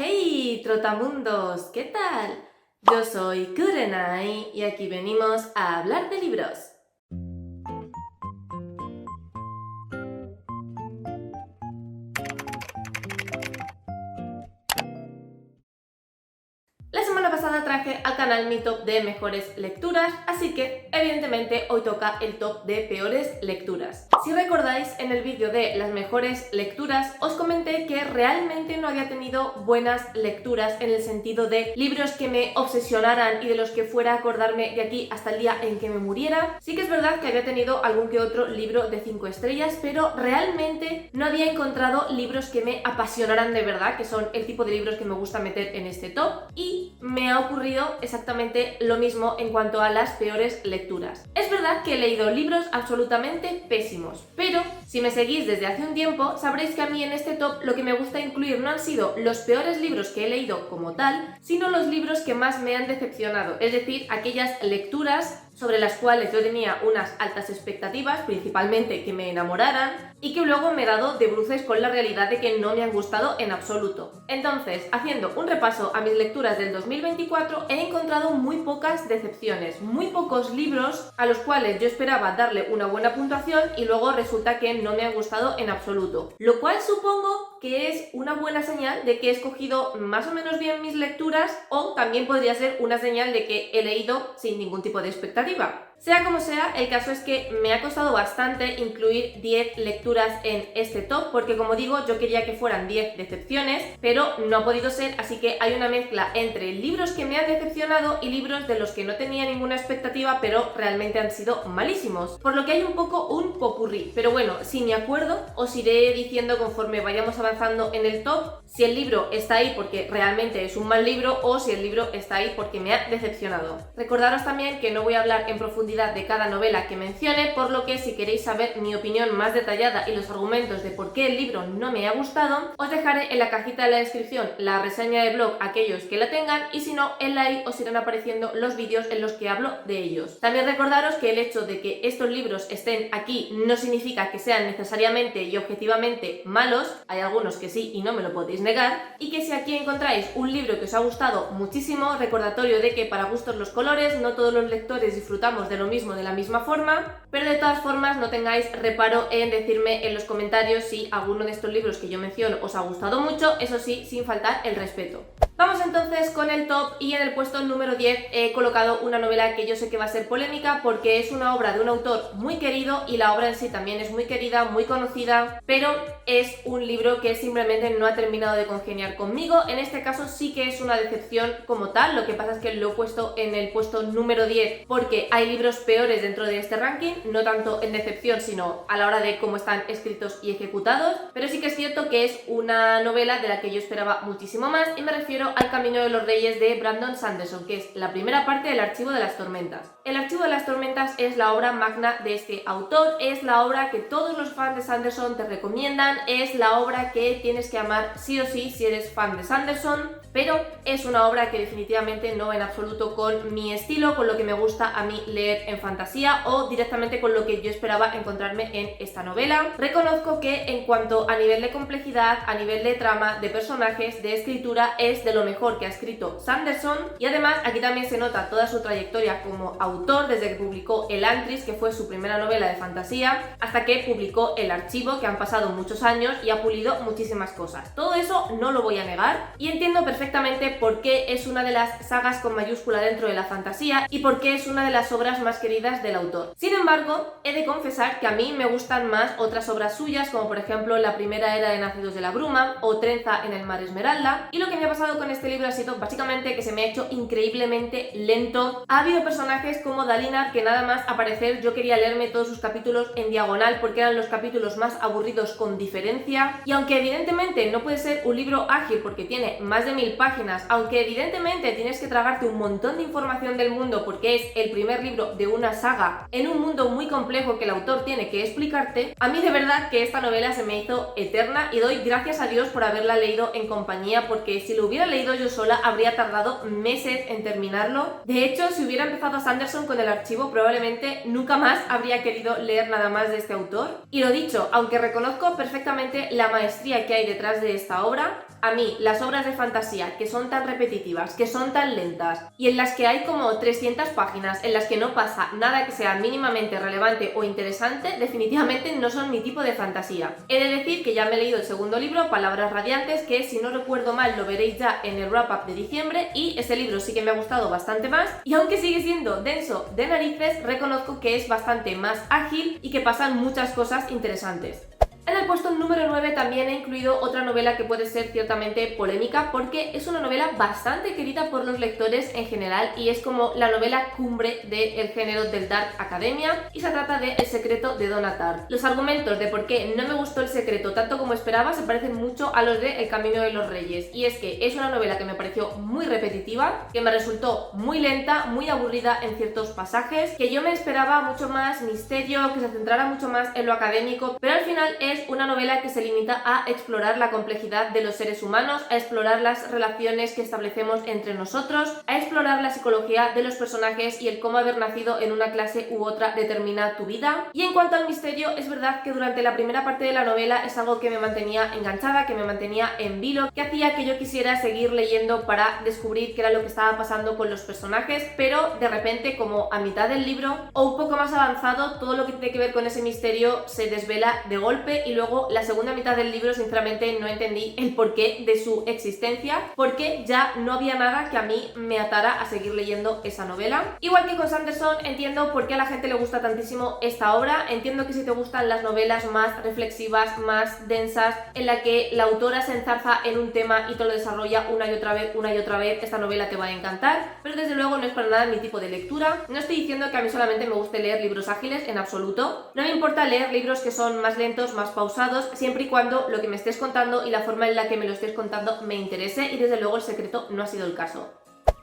Hey, trotamundos, ¿qué tal? Yo soy Kurenai y aquí venimos a hablar de libros. La semana pasada traje al canal mi top de mejores lecturas, así que evidentemente hoy toca el top de peores lecturas. Si recordáis, en el vídeo de las mejores lecturas os comenté que realmente no había tenido buenas lecturas en el sentido de libros que me obsesionaran y de los que fuera a acordarme de aquí hasta el día en que me muriera. Sí que es verdad que había tenido algún que otro libro de 5 estrellas, pero realmente no había encontrado libros que me apasionaran de verdad, que son el tipo de libros que me gusta meter en este top, y me ha ocurrido exactamente lo mismo en cuanto a las peores lecturas. Es verdad que he leído libros absolutamente pésimos, pero si me seguís desde hace un tiempo sabréis que a mí en este top lo que me gusta incluir no han sido los peores libros que he leído como tal, sino los libros que más me han decepcionado, es decir, aquellas lecturas sobre las cuales yo tenía unas altas expectativas, principalmente que me enamoraran, y que luego me he dado de bruces con la realidad de que no me han gustado en absoluto. Entonces, haciendo un repaso a mis lecturas del 2024, he encontrado muy pocas decepciones, muy pocos libros a los cuales yo esperaba darle una buena puntuación y luego resulta que no me han gustado en absoluto. Lo cual supongo que es una buena señal de que he escogido más o menos bien mis lecturas, o también podría ser una señal de que he leído sin ningún tipo de expectativa. Sea como sea, el caso es que me ha costado bastante incluir 10 lecturas en este top, porque como digo, yo quería que fueran 10 decepciones, pero no ha podido ser, así que hay una mezcla entre libros que me han decepcionado y libros de los que no tenía ninguna expectativa, pero realmente han sido malísimos, por lo que hay un poco un popurrí. Pero bueno, si me acuerdo, os iré diciendo conforme vayamos avanzando en el top si el libro está ahí porque realmente es un mal libro o si el libro está ahí porque me ha decepcionado. Recordaros también que no voy a hablar en profundidad de cada novela que mencione, por lo que si queréis saber mi opinión más detallada y los argumentos de por qué el libro no me ha gustado, os dejaré en la cajita de la descripción la reseña de blog a aquellos que la tengan, y si no, en la i os irán apareciendo los vídeos en los que hablo de ellos. También recordaros que el hecho de que estos libros estén aquí no significa que sean necesariamente y objetivamente malos, hay algunos que sí y no me lo podéis negar, y que si aquí encontráis un libro que os ha gustado muchísimo, recordatorio de que para gustos los colores, no todos los lectores disfrutamos de lo mismo de la misma forma, pero de todas formas no tengáis reparo en decirme en los comentarios si alguno de estos libros que yo menciono os ha gustado mucho, eso sí, sin faltar el respeto. Vamos entonces con el top, y en el puesto número 10 he colocado una novela que yo sé que va a ser polémica porque es una obra de un autor muy querido y la obra en sí también es muy querida, muy conocida, pero es un libro que simplemente no ha terminado de congeniar conmigo. En este caso sí que es una decepción como tal, lo que pasa es que lo he puesto en el puesto número 10 porque hay libros peores dentro de este ranking, no tanto en decepción sino a la hora de cómo están escritos y ejecutados, pero sí que es cierto que es una novela de la que yo esperaba muchísimo más, y me refiero al Camino de los Reyes de Brandon Sanderson, que es la primera parte del Archivo de las Tormentas. El Archivo de las Tormentas es la obra magna de este autor, es la obra que todos los fans de Sanderson te recomiendan, es la obra que tienes que amar sí o sí si eres fan de Sanderson, pero es una obra que definitivamente no en absoluto con mi estilo, con lo que me gusta a mí leer en fantasía o directamente con lo que yo esperaba encontrarme en esta novela. Reconozco que en cuanto a nivel de complejidad, a nivel de trama, de personajes, de escritura, es de lo mejor que ha escrito Sanderson, y además aquí también se nota toda su trayectoria como autor desde que publicó Elantris, que fue su primera novela de fantasía, hasta que publicó El Archivo, que han pasado muchos años y ha pulido muchísimas cosas. Todo eso no lo voy a negar y entiendo perfectamente por qué es una de las sagas con mayúscula dentro de la fantasía y por qué es una de las obras más queridas del autor. Sin embargo, he de confesar que a mí me gustan más otras obras suyas, como por ejemplo La Primera Era de Nacidos de la Bruma o Trenza en el Mar Esmeralda, y lo que me ha pasado con este libro ha sido básicamente que se me ha hecho increíblemente lento. Ha habido personajes como Dalinar que nada más aparecer yo quería leerme todos sus capítulos en diagonal porque eran los capítulos más aburridos con diferencia, y aunque evidentemente no puede ser un libro ágil porque tiene más de 1000 páginas, aunque evidentemente tienes que tragarte un montón de información del mundo porque es el primer libro de una saga en un mundo muy complejo que el autor tiene que explicarte, a mí de verdad que esta novela se me hizo eterna y doy gracias a Dios por haberla leído en compañía, porque si lo hubiera leído leído yo sola habría tardado meses en terminarlo. De hecho, si hubiera empezado Sanderson con el archivo, probablemente nunca más habría querido leer nada más de este autor. Y lo dicho, aunque reconozco perfectamente la maestría que hay detrás de esta obra, a mí las obras de fantasía que son tan repetitivas, que son tan lentas y en las que hay como 300 páginas en las que no pasa nada que sea mínimamente relevante o interesante, definitivamente no son mi tipo de fantasía. He de decir que ya me he leído el segundo libro, Palabras Radiantes, que si no recuerdo mal lo veréis ya en el wrap-up de diciembre, y ese libro sí que me ha gustado bastante más, y aunque sigue siendo denso de narices, reconozco que es bastante más ágil y que pasan muchas cosas interesantes. En el puesto número 9 también he incluido otra novela que puede ser ciertamente polémica porque es una novela bastante querida por los lectores en general y es como la novela cumbre del género del Dark Academia, y se trata de El secreto de Donna Tartt. Los argumentos de por qué no me gustó El secreto tanto como esperaba se parecen mucho a los de El camino de los reyes, y es que es una novela que me pareció muy repetitiva, que me resultó muy lenta, muy aburrida en ciertos pasajes, que yo me esperaba mucho más misterio, que se centrara mucho más en lo académico, pero al final es una novela que se limita a explorar la complejidad de los seres humanos, a explorar las relaciones que establecemos entre nosotros, a explorar la psicología de los personajes y el cómo haber nacido en una clase u otra determina tu vida. Y en cuanto al misterio, es verdad que durante la primera parte de la novela es algo que me mantenía enganchada, que me mantenía en vilo, que hacía que yo quisiera seguir leyendo para descubrir qué era lo que estaba pasando con los personajes, pero de repente, como a mitad del libro o un poco más avanzado, todo lo que tiene que ver con ese misterio se desvela de golpe, y luego la segunda mitad del libro sinceramente no entendí el porqué de su existencia, porque ya no había nada que a mí me atara a seguir leyendo esa novela. Igual que con Sanderson, entiendo por qué a la gente le gusta tantísimo esta obra. Entiendo que si te gustan las novelas más reflexivas, más densas, en la que la autora se enzarza en un tema y te lo desarrolla una y otra vez, esta novela te va a encantar, pero desde luego no es para nada mi tipo de lectura. No estoy diciendo que a mí solamente me guste leer libros ágiles, en absoluto. No me importa leer libros que son más lentos, más pausados, siempre y cuando lo que me estés contando y la forma en la que me lo estés contando me interese, y desde luego El secreto no ha sido el caso.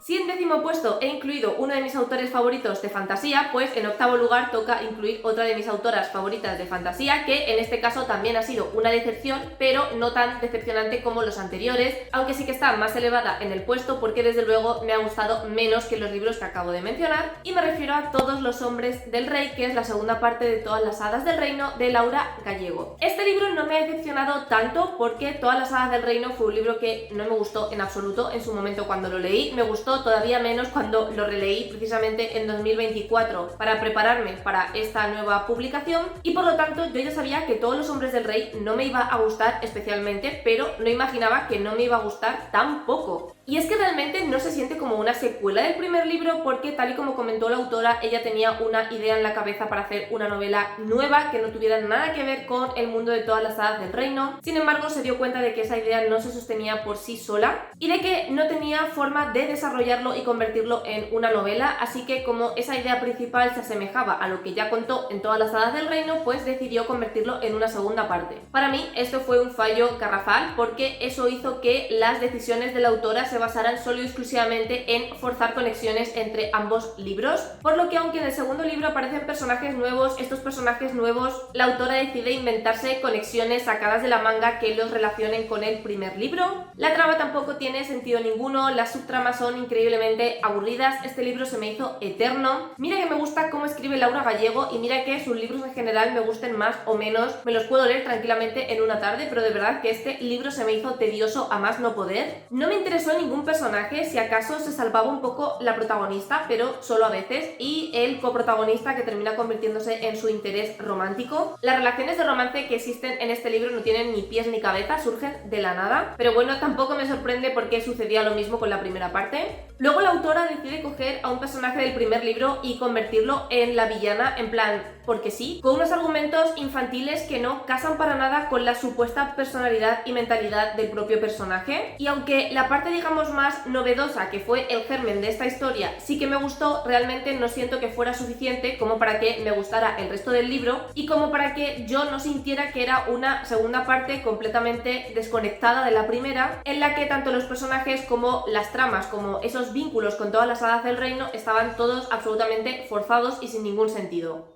Si en 10º puesto he incluido uno de mis autores favoritos de fantasía, pues en 8º lugar toca incluir otra de mis autoras favoritas de fantasía, que en este caso también ha sido una decepción, pero no tan decepcionante como los anteriores, aunque sí que está más elevada en el puesto porque desde luego me ha gustado menos que los libros que acabo de mencionar, y me refiero a Todos los hombres del rey, que es la segunda parte de Todas las hadas del reino de Laura Gallego. Este libro no me ha decepcionado tanto porque Todas las hadas del reino fue un libro que no me gustó en absoluto en su momento cuando lo leí, me gustó todavía menos cuando lo releí precisamente en 2024 para prepararme para esta nueva publicación, y por lo tanto yo ya sabía que Todos los hombres del rey no me iba a gustar especialmente, pero no imaginaba que no me iba a gustar tan poco. Y es que realmente no se siente como una secuela del primer libro porque, tal y como comentó la autora, ella tenía una idea en la cabeza para hacer una novela nueva que no tuviera nada que ver con el mundo de Todas las hadas del reino. Sin embargo, se dio cuenta de que esa idea no se sostenía por sí sola y de que no tenía forma de desarrollarlo y convertirlo en una novela, así que como esa idea principal se asemejaba a lo que ya contó en Todas las hadas del reino, pues decidió convertirlo en una segunda parte. Para mí esto fue un fallo garrafal porque eso hizo que las decisiones de la autora se basaran solo y exclusivamente en forzar conexiones entre ambos libros, por lo que aunque en el segundo libro aparecen personajes nuevos, estos personajes nuevos la autora decide inventarse conexiones sacadas de la manga que los relacionen con el primer libro. La trama tampoco tiene sentido ninguno, las subtramas son increíblemente aburridas, este libro se me hizo eterno. Mira que me gusta cómo escribe Laura Gallego y mira que sus libros en general me gusten más o menos, me los puedo leer tranquilamente en una tarde, pero de verdad que este libro se me hizo tedioso a más no poder. No me interesó ningún personaje, si acaso se salvaba un poco la protagonista, pero solo a veces, y el coprotagonista que termina convirtiéndose en su interés romántico. Las relaciones de romance que existen en este libro no tienen ni pies ni cabeza, surgen de la nada, pero bueno, tampoco me sorprende porque sucedía lo mismo con la primera parte. Luego la autora decide coger a un personaje del primer libro y convertirlo en la villana, en plan, porque sí, con unos argumentos infantiles que no casan para nada con la supuesta personalidad y mentalidad del propio personaje. Y aunque la parte, digamos, más novedosa, que fue el germen de esta historia, sí que me gustó, realmente no siento que fuera suficiente como para que me gustara el resto del libro y como para que yo no sintiera que era una segunda parte completamente desconectada de la primera, en la que tanto los personajes como las tramas, como esos vínculos con Todas las hadas del reino estaban todos absolutamente forzados y sin ningún sentido.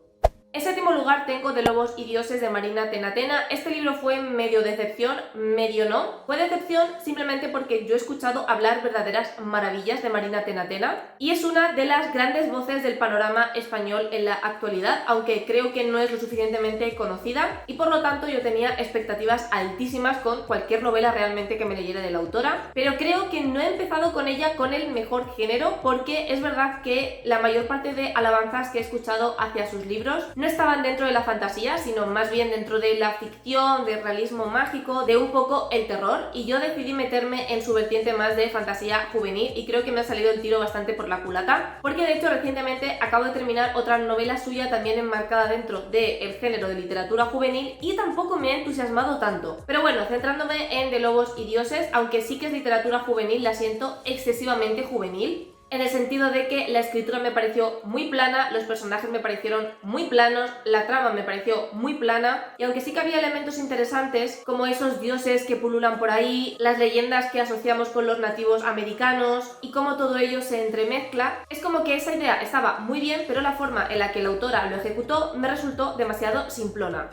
En séptimo lugar tengo De lobos y dioses de Marina Tenatena. Este libro fue medio decepción, medio no. Fue decepción simplemente porque yo he escuchado hablar verdaderas maravillas de Marina Tenatena y es una de las grandes voces del panorama español en la actualidad, aunque creo que no es lo suficientemente conocida y por lo tanto yo tenía expectativas altísimas con cualquier novela realmente que me leyera de la autora, pero creo que no he empezado con ella con el mejor género, porque es verdad que la mayor parte de alabanzas que he escuchado hacia sus libros no estaban dentro de la fantasía, sino más bien dentro de la ficción, del realismo mágico, de un poco el terror, y yo decidí meterme en su vertiente más de fantasía juvenil y creo que me ha salido el tiro bastante por la culata, porque de hecho recientemente acabo de terminar otra novela suya también enmarcada dentro del género de literatura juvenil y tampoco me ha entusiasmado tanto. Pero bueno, centrándome en De lobos y dioses, aunque sí que es literatura juvenil, la siento excesivamente juvenil, en el sentido de que la escritura me pareció muy plana, los personajes me parecieron muy planos, la trama me pareció muy plana, y aunque sí que había elementos interesantes, como esos dioses que pululan por ahí, las leyendas que asociamos con los nativos americanos, y cómo todo ello se entremezcla, es como que esa idea estaba muy bien, pero la forma en la que la autora lo ejecutó me resultó demasiado simplona.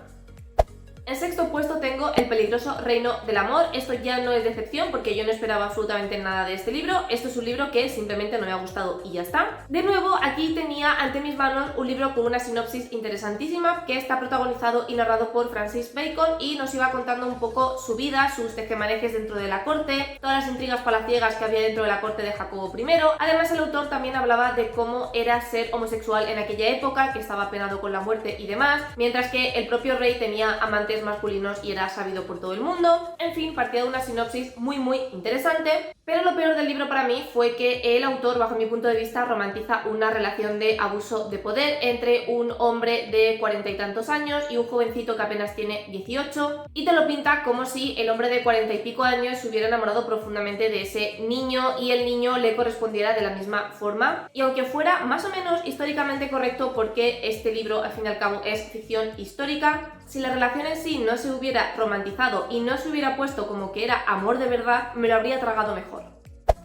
En sexto puesto tengo El peligroso reino del amor. Esto ya no es decepción porque yo no esperaba absolutamente nada de este libro. Esto es un libro que simplemente no me ha gustado y ya está. De nuevo, aquí tenía ante mis manos un libro con una sinopsis interesantísima que está protagonizado y narrado por Francis Bacon y nos iba contando un poco su vida, sus tejemanejes dentro de la corte, todas las intrigas palaciegas que había dentro de la corte de Jacobo I. Además, el autor también hablaba de cómo era ser homosexual en aquella época, que estaba penado con la muerte y demás, mientras que el propio rey tenía amantes masculinos y era sabido por todo el mundo. En fin, partía de una sinopsis muy interesante, pero lo peor del libro para mí fue que el autor, bajo mi punto de vista, romantiza una relación de abuso de poder entre un hombre de 40 y tantos años y un jovencito que apenas tiene 18, y te lo pinta como si el hombre de 40 y pico años se hubiera enamorado profundamente de ese niño y el niño le correspondiera de la misma forma. Y aunque fuera más o menos históricamente correcto, porque este libro al fin y al cabo es ficción histórica, si la relación en sí no se hubiera romantizado y no se hubiera puesto como que era amor de verdad, me lo habría tragado mejor.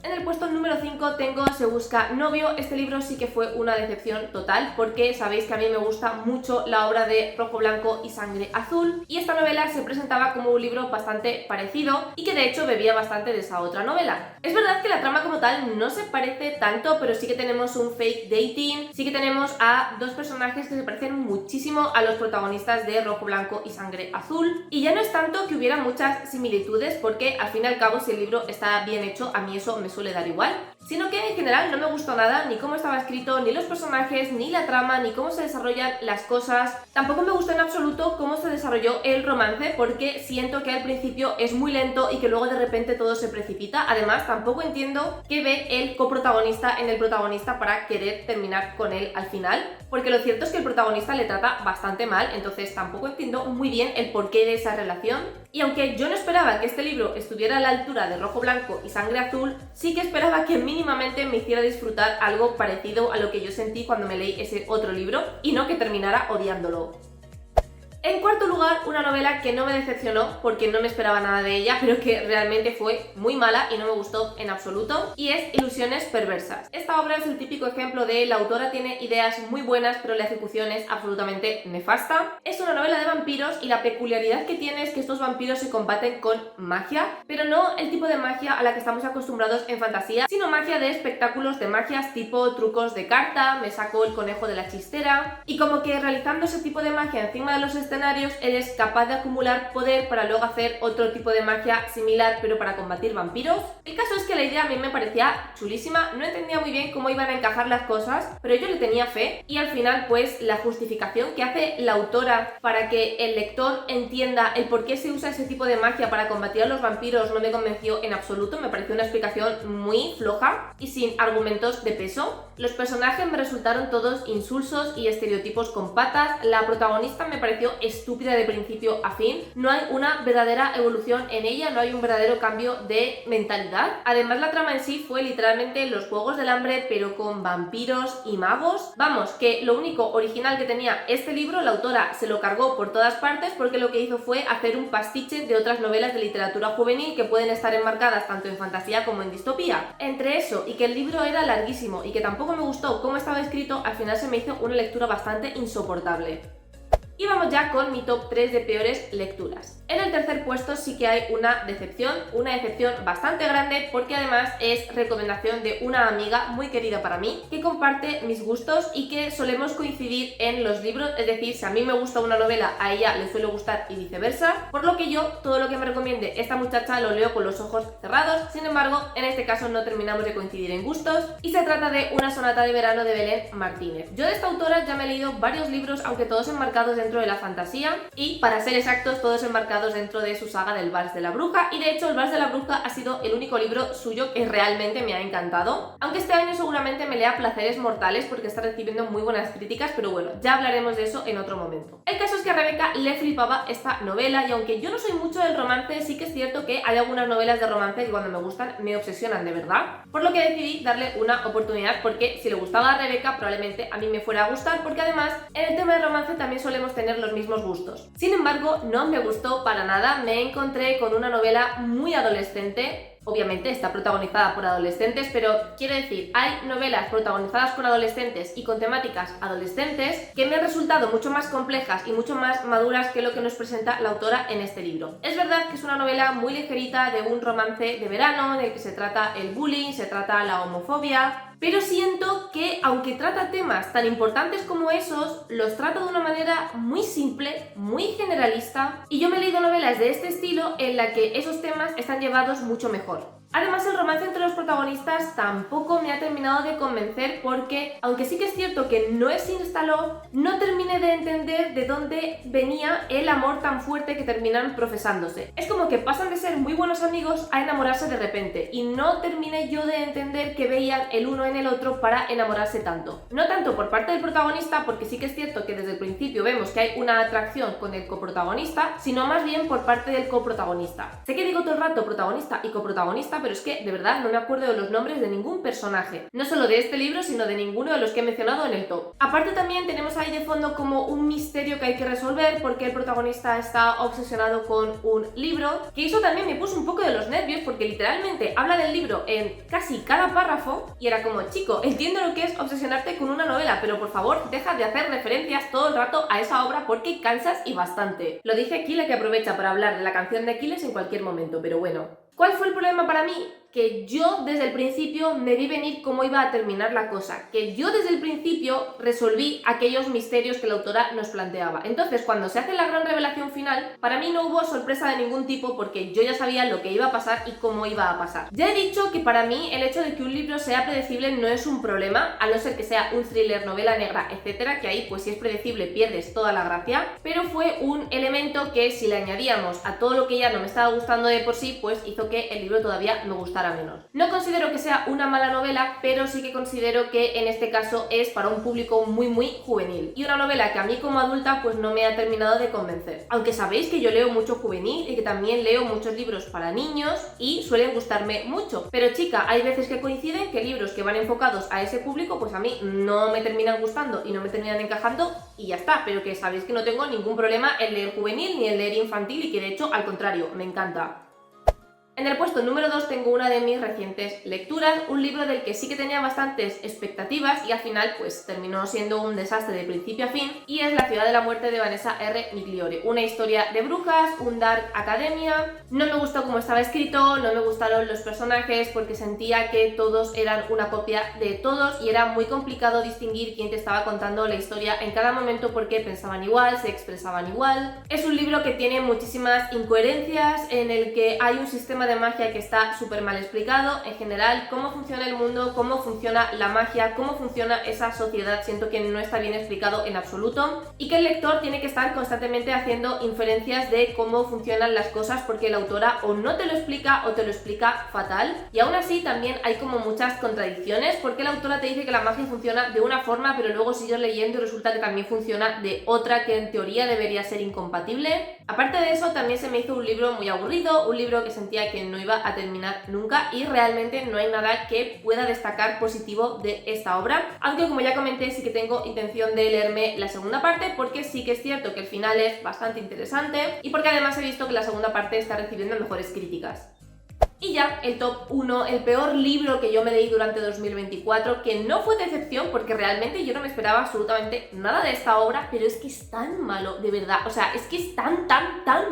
En el puesto número 5 tengo Se busca novio. Este libro sí que fue una decepción total porque sabéis que a mí me gusta mucho la obra de Rojo Blanco y Sangre Azul y esta novela se presentaba como un libro bastante parecido y que de hecho bebía bastante de esa otra novela. Es verdad que la trama como tal no se parece tanto, pero sí que tenemos un fake dating, sí que tenemos a dos personajes que se parecen muchísimo a los protagonistas de Rojo Blanco y Sangre Azul, y ya no es tanto que hubiera muchas similitudes porque al fin y al cabo si el libro está bien hecho a mí eso me suele dar igual, sino que en general no me gustó nada ni cómo estaba escrito, ni los personajes, ni la trama, ni cómo se desarrollan las cosas. Tampoco me gustó en absoluto cómo se desarrolló el romance porque siento que al principio es muy lento y que luego de repente todo se precipita. Además, tampoco entiendo qué ve el coprotagonista en el protagonista para querer terminar con él al final, porque lo cierto es que el protagonista le trata bastante mal, entonces tampoco entiendo muy bien el porqué de esa relación. Y aunque yo no esperaba que este libro estuviera a la altura de Rojo Blanco y Sangre Azul, sí que esperaba que mínimamente me hiciera disfrutar algo parecido a lo que yo sentí cuando me leí ese otro libro y no que terminara odiándolo. En cuarto lugar, una novela que no me decepcionó porque no me esperaba nada de ella, pero que realmente fue muy mala y no me gustó en absoluto, y es Ilusiones perversas. Esta obra es el típico ejemplo de la autora tiene ideas muy buenas, pero la ejecución es absolutamente nefasta. Es una novela de vampiros y la peculiaridad que tiene es que estos vampiros se combaten con magia, pero no el tipo de magia a la que estamos acostumbrados en fantasía, sino magia de espectáculos de magias tipo trucos de carta, me saco el conejo de la chistera, y como que realizando ese tipo de magia encima de los escenarios eres capaz de acumular poder para luego hacer otro tipo de magia similar pero para combatir vampiros. El caso es que la idea a mí me parecía chulísima, no entendía muy bien cómo iban a encajar las cosas, pero yo le tenía fe y al final pues la justificación que hace la autora para que el lector entienda el por qué se usa ese tipo de magia para combatir a los vampiros no me convenció en absoluto, me pareció una explicación muy floja y sin argumentos de peso. Los personajes me resultaron todos insulsos y estereotipos con patas, la protagonista me pareció estúpida de principio a fin, no hay una verdadera evolución en ella, no hay un verdadero cambio de mentalidad. Además la trama en sí fue literalmente los Juegos del Hambre pero con vampiros y magos. Vamos, que lo único original que tenía este libro la autora se lo cargó por todas partes porque lo que hizo fue hacer un pastiche de otras novelas de literatura juvenil que pueden estar enmarcadas tanto en fantasía como en distopía. Entre eso y que el libro era larguísimo y que tampoco me gustó cómo estaba escrito, al final se me hizo una lectura bastante insoportable. Y vamos ya con mi top 3 de peores lecturas. En el tercer puesto sí que hay una decepción bastante grande, porque además es recomendación de una amiga muy querida para mí, que comparte mis gustos y que solemos coincidir en los libros, es decir, si a mí me gusta una novela, a ella le suele gustar y viceversa, por lo que yo, todo lo que me recomiende esta muchacha lo leo con los ojos cerrados. Sin embargo, en este caso no terminamos de coincidir en gustos, y se trata de Una sonata de verano de Belén Martínez. Yo de esta autora ya me he leído varios libros, aunque todos enmarcados dentro de la fantasía, y para ser exactos, todos enmarcados dentro de su saga del Vals de la Bruja, y de hecho el Vals de la Bruja ha sido el único libro suyo que realmente me ha encantado, aunque este año seguramente me lea Placeres Mortales porque está recibiendo muy buenas críticas, pero bueno, ya hablaremos de eso en otro momento. El caso es que a Rebeca le flipaba esta novela, y aunque yo no soy mucho del romance, sí que es cierto que hay algunas novelas de romance que cuando me gustan me obsesionan de verdad, por lo que decidí darle una oportunidad, porque si le gustaba a Rebeca probablemente a mí me fuera a gustar, porque además en el tema de romance también solemos tener los mismos gustos. Sin embargo, no me gustó para nada, me encontré con una novela muy adolescente. Obviamente está protagonizada por adolescentes, pero quiero decir, hay novelas protagonizadas por adolescentes y con temáticas adolescentes que me han resultado mucho más complejas y mucho más maduras que lo que nos presenta la autora en este libro. Es verdad que es una novela muy ligerita de un romance de verano en el que se trata el bullying, se trata la homofobia, pero siento que, aunque trata temas tan importantes como esos, los trata de una manera muy simple, muy generalista, y yo me he leído novelas de este estilo en la que esos temas están llevados mucho mejor. Además, el romance entre los protagonistas tampoco me ha terminado de convencer, porque, aunque sí que es cierto que no se instaló, no terminé de entender de dónde venía el amor tan fuerte que terminan profesándose. Es como que pasan de ser muy buenos amigos a enamorarse de repente, y no terminé yo de entender que veían el uno en el otro para enamorarse tanto. No tanto por parte del protagonista, porque sí que es cierto que desde el principio vemos que hay una atracción con el coprotagonista, sino más bien por parte del coprotagonista. Sé que digo todo el rato protagonista y coprotagonista, pero es que de verdad no me acuerdo de los nombres de ningún personaje, no solo de este libro, sino de ninguno de los que he mencionado en el top. Aparte, también tenemos ahí de fondo como un misterio que hay que resolver, porque el protagonista está obsesionado con un libro, que eso también me puso un poco de los nervios, porque literalmente habla del libro en casi cada párrafo, y era como, chico, entiendo lo que es obsesionarte con una novela, pero por favor deja de hacer referencias todo el rato a esa obra porque cansas y bastante. Lo dice aquí la que aprovecha para hablar de la canción de Aquiles en cualquier momento, pero bueno. ¿Cuál fue el problema para mí? Que yo desde el principio me vi venir cómo iba a terminar la cosa, que yo desde el principio resolví aquellos misterios que la autora nos planteaba. Entonces, cuando se hace la gran revelación final, para mí no hubo sorpresa de ningún tipo, porque yo ya sabía lo que iba a pasar y cómo iba a pasar. Ya he dicho que para mí el hecho de que un libro sea predecible no es un problema, a no ser que sea un thriller, novela negra, etcétera, que ahí pues si es predecible pierdes toda la gracia, pero fue un elemento que, si le añadíamos a todo lo que ya no me estaba gustando de por sí, pues hizo que el libro todavía me gustara menos. No considero que sea una mala novela, pero sí que considero que en este caso es para un público muy juvenil, y una novela que a mí como adulta pues no me ha terminado de convencer. Aunque sabéis que yo leo mucho juvenil y que también leo muchos libros para niños y suelen gustarme mucho, pero chica, hay veces que coinciden que libros que van enfocados a ese público pues a mí no me terminan gustando y no me terminan encajando, y ya está, pero que sabéis que no tengo ningún problema en leer juvenil ni en leer infantil, y que de hecho al contrario, me encanta. En el puesto número 2 tengo una de mis recientes lecturas, un libro del que sí que tenía bastantes expectativas y al final pues terminó siendo un desastre de principio a fin, y es La ciudad de la muerte de Vanessa R. Migliore. Una historia de brujas, un dark academia. No me gustó cómo estaba escrito, no me gustaron los personajes porque sentía que todos eran una copia de todos y era muy complicado distinguir quién te estaba contando la historia en cada momento porque pensaban igual, se expresaban igual. Es un libro que tiene muchísimas incoherencias, en el que hay un sistema de magia que está súper mal explicado. En general, cómo funciona el mundo, cómo funciona la magia, cómo funciona esa sociedad, siento que no está bien explicado en absoluto, y que el lector tiene que estar constantemente haciendo inferencias de cómo funcionan las cosas porque la autora o no te lo explica o te lo explica fatal. Y aún así también hay como muchas contradicciones, porque la autora te dice que la magia funciona de una forma, pero luego sigues leyendo y resulta que también funciona de otra, que en teoría debería ser incompatible. Aparte de eso, también se me hizo un libro muy aburrido, un libro que sentía que no iba a terminar nunca, y realmente no hay nada que pueda destacar positivo de esta obra, aunque como ya comenté sí que tengo intención de leerme la segunda parte, porque sí que es cierto que el final es bastante interesante y porque además he visto que la segunda parte está recibiendo mejores críticas. Y ya el top 1, el peor libro que yo me leí durante 2024, que no fue decepción porque realmente yo no me esperaba absolutamente nada de esta obra, pero es que es tan malo, de verdad, o sea, es que es tan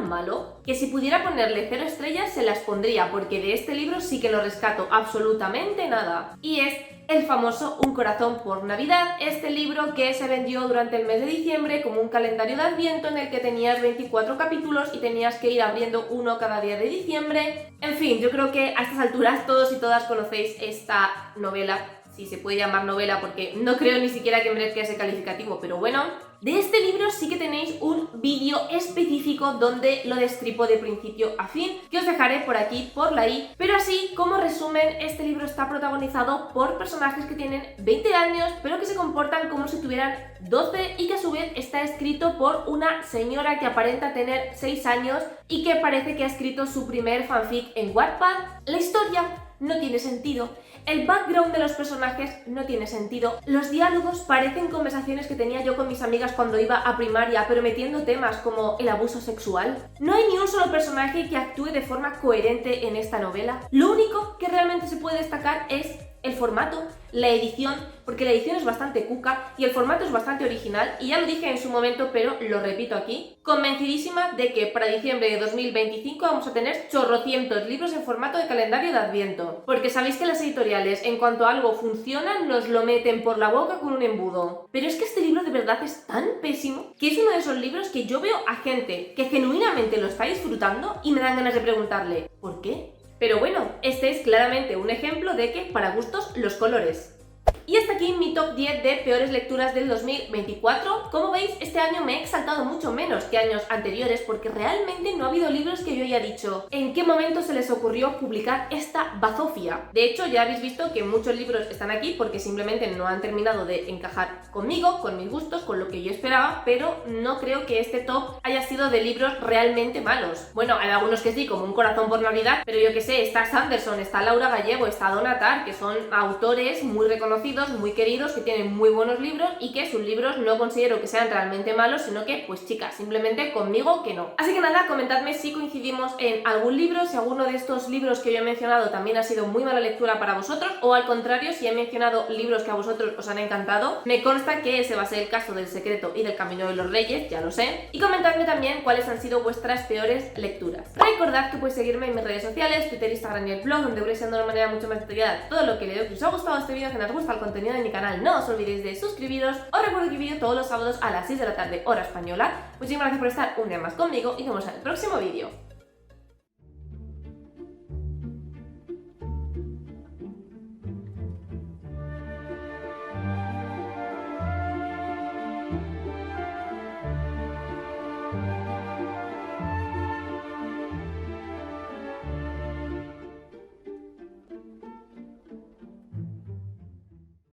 malo, que si pudiera ponerle 0 estrellas se las pondría, porque de este libro sí que lo rescato absolutamente nada. Y es el famoso Un corazón por Navidad, este libro que se vendió durante el mes de diciembre como un calendario de Adviento en el que tenías 24 capítulos y tenías que ir abriendo uno cada día de diciembre. En fin, yo creo que a estas alturas todos y todas conocéis esta novela, si se puede llamar novela porque no creo ni siquiera que merezca ese calificativo, pero bueno. De este libro sí que tenéis un vídeo específico donde lo destripo de principio a fin, que os dejaré por aquí, por la i, pero así como resumen, este libro está protagonizado por personajes que tienen 20 años, pero que se comportan como si tuvieran 12 y que a su vez está escrito por una señora que aparenta tener 6 años y que parece que ha escrito su primer fanfic en Wattpad. La historia no tiene sentido, el background de los personajes no tiene sentido, los diálogos parecen conversaciones que tenía yo con mis amigas cuando iba a primaria, pero metiendo temas como el abuso sexual. No hay ni un solo personaje que actúe de forma coherente en esta novela. Lo único que realmente se puede destacar es el formato, la edición, porque la edición es bastante cuca y el formato es bastante original, y ya lo dije en su momento, pero lo repito aquí, convencidísima de que para diciembre de 2025 vamos a tener chorrocientos libros en formato de calendario de Adviento, porque sabéis que las editoriales, en cuanto algo funciona, nos lo meten por la boca con un embudo. Pero es que este libro de verdad es tan pésimo, que es uno de esos libros que yo veo a gente que genuinamente lo está disfrutando y me dan ganas de preguntarle, ¿por qué? Pero bueno, este es claramente un ejemplo de que para gustos los colores. Y hasta aquí mi top 10 de peores lecturas del 2024. Como veis, este año me he exaltado mucho menos que años anteriores porque realmente no ha habido libros que yo haya dicho ¿en qué momento se les ocurrió publicar esta bazofia? De hecho, ya habéis visto que muchos libros están aquí porque simplemente no han terminado de encajar conmigo, con mis gustos, con lo que yo esperaba, pero no creo que este top haya sido de libros realmente malos. Bueno, hay algunos que sí, como Un corazón por Navidad, pero yo que sé, está Sanderson, está Laura Gallego, está Donna Tartt, que son autores muy reconocidos, muy queridos, que tienen muy buenos libros y que sus libros no considero que sean realmente malos, sino que, pues chicas, simplemente conmigo que no. Así que nada, comentadme si coincidimos en algún libro, si alguno de estos libros que yo he mencionado también ha sido muy mala lectura para vosotros, o al contrario, si he mencionado libros que a vosotros os han encantado. Me consta que ese va a ser el caso del Secreto y del Camino de los Reyes, ya lo sé. Y comentadme también cuáles han sido vuestras peores lecturas. Recordad que podéis seguirme en mis redes sociales, Twitter, Instagram y el blog, donde voy siendo de una manera mucho más detallada todo lo que leo. Si os ha gustado este vídeo, que os gusta el contenido de mi canal, no os olvidéis de suscribiros. Os recuerdo que vídeo todos los sábados a las 6 de la tarde hora española. Muchísimas gracias por estar un día más conmigo y nos vemos en el próximo vídeo.